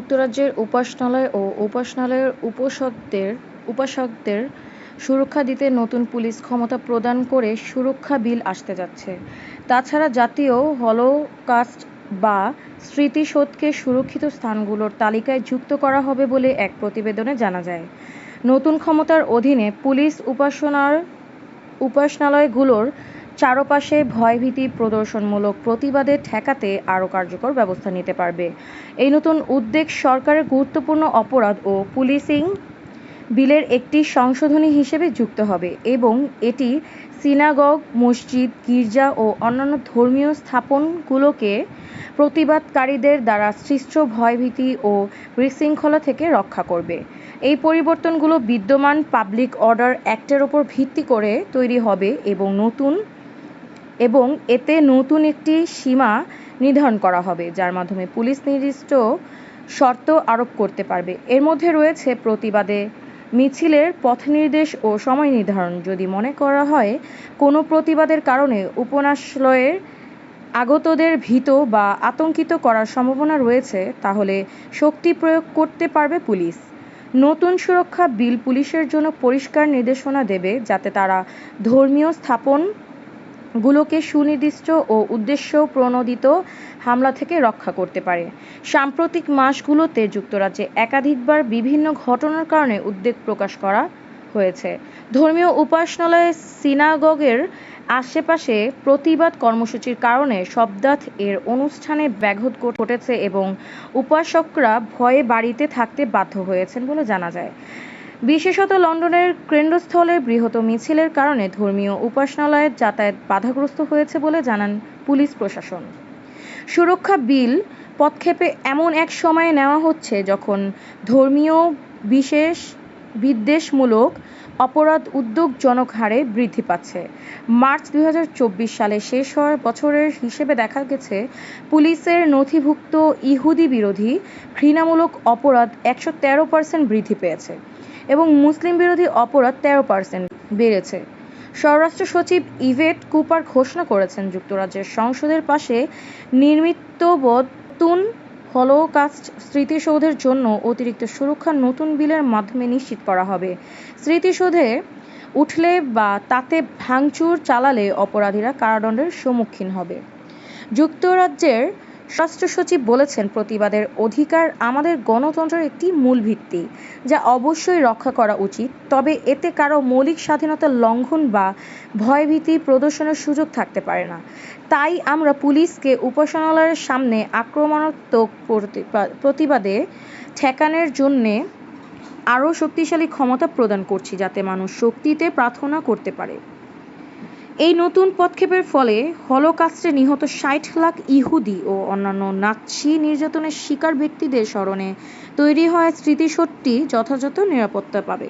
যুক্তরাজ্যের উপাসনালয় ও উপাসনালয়ের উপাসকদের সুরক্ষা দিতে নতুন পুলিশ ক্ষমতা প্রদান করে সুরক্ষা বিল আসতে যাচ্ছে। তাছাড়া জাতীয় হলোকাস্ট বা স্মৃতিসৌধকে সুরক্ষিত স্থানগুলোর তালিকায় যুক্ত করা হবে বলে এক প্রতিবেদনে জানা যায়। নতুন ক্ষমতার অধীনে পুলিশ উপাসনালয়গুলোর চারপাশে ভয়ভীতি প্রদর্শনমূলক প্রতিবাদে ঠেকাতে আরও কার্যকর ব্যবস্থা নিতে পারবে। এই নতুন উদ্যোগ সরকারের গুরুত্বপূর্ণ অপরাধ ও পুলিশিং বিলের একটি সংশোধনী হিসেবে যুক্ত হবে এবং এটি সিনাগগ, মসজিদ, গির্জা ও অন্যান্য ধর্মীয় স্থাপনগুলোকে প্রতিবাদকারীদের দ্বারা সৃষ্ট ভয়ভীতি ও বিশৃঙ্খলা থেকে রক্ষা করবে। এই পরিবর্তনগুলো বিদ্যমান পাবলিক অর্ডার অ্যাক্টের উপর ভিত্তি করে তৈরি হবে এবং এতে নতুন একটি সীমা নির্ধারণ করা হবে যার মাধ্যমে পুলিশ নির্দিষ্ট শর্ত আরোপ করতে পারবে। এর মধ্যে রয়েছে প্রতিবাদে মিছিলের পথনির্দেশ ও সময় নির্ধারণ। যদি মনে করা হয় কোনো প্রতিবাদের কারণে উপাসনালয়ে আগতদের ভীত বা আতঙ্কিত করার সম্ভাবনা রয়েছে, তাহলে শক্তি প্রয়োগ করতে পারবে পুলিশ। নতুন সুরক্ষা বিল পুলিশের জন্য পরিষ্কার নির্দেশনা দেবে যাতে তারা ধর্মীয় স্থাপনগুলোকে সুনির্দিষ্ট ও উদ্দেশ্য প্রণোদিত হামলা থেকে রক্ষা করতে পারে। সাম্প্রতিক মাসগুলোতে যুক্তরাজ্যে একাধিকবার বিভিন্ন ঘটনার কারণে উদ্বেগ প্রকাশ করা হয়েছে। ধর্মীয় উপাসনালয় সিনাগগের আশেপাশে প্রতিবাদ কর্মসূচির কারণে সপ্তাহ এর অনুষ্ঠানে ব্যাঘাত ঘটেছে এবং উপাসকরা ভয়ে বাড়িতে থাকতে বাধ্য হয়েছেন বলে জানা যায়। বিশেষত লন্ডনের কেন্দ্রস্থলে বৃহৎ মিছিলের কারণে ধর্মীয় উপাসনালয়ের যাতায়াত বাধাগ্রস্ত হয়েছে বলে জানান পুলিশ প্রশাসন। সুরক্ষা বিল পদক্ষেপে এমন এক সময়ে নেওয়া হচ্ছে যখন ধর্মীয় বিদ্বেষমূলক অপরাধ উদ্বেগজনক হারে বৃদ্ধি পাচ্ছে। মার্চ 2024 সালে শেষ হওয়ার বছরের হিসেবে দেখা গেছে পুলিশের নথিভুক্ত ইহুদি বিরোধী ঘৃণামূলক অপরাধ 113% বৃদ্ধি পেয়েছে এবং মুসলিম বিরোধী অপরাধ 13% বেড়েছে। স্বরাষ্ট্র সচিব ইভেট কুপার ঘোষণা করেছেন, যুক্তরাজ্যের সংসদের পাশে নির্মিত নতুন হলোকাস্ট স্মৃতিসৌধের জন্য অতিরিক্ত সুরক্ষা নতুন বিলের মাধ্যমে নিশ্চিত করা হবে। স্মৃতিসৌধে উঠলে বা তাতে ভাঙচুর চালালে অপরাধীরা কারাদণ্ডের সম্মুখীন হবে। যুক্তরাজ্যের স্বরাষ্ট্র সচিব বলেছেন, প্রতিবাদের অধিকার আমাদের গণতন্ত্রের একটি মূল ভিত্তি, যা অবশ্যই রক্ষা করা উচিত, তবে এতে কারো মৌলিক স্বাধীনতার লঙ্ঘন বা ভয়ভীতি প্রদর্শনের সুযোগ থাকতে পারে না। তাই আমরা পুলিশকে উপাসনালয়ের সামনে আক্রমণাত্মক প্রতিবাদে ঠেকানোর জন্য আরও শক্তিশালী ক্ষমতা প্রদান করছি, যাতে মানুষ শক্তিতে প্রার্থনা করতে পারে। এই নতুন পদক্ষেপের ফলে হলোকাস্টে নিহত 60 লাখ ইহুদি ও অন্যান্য নাৎসি নির্যাতনের শিকার ব্যক্তিদের স্মরণে তৈরি হওয়া স্মৃতিসৌধটি যথাযথ নিরাপত্তা পাবে।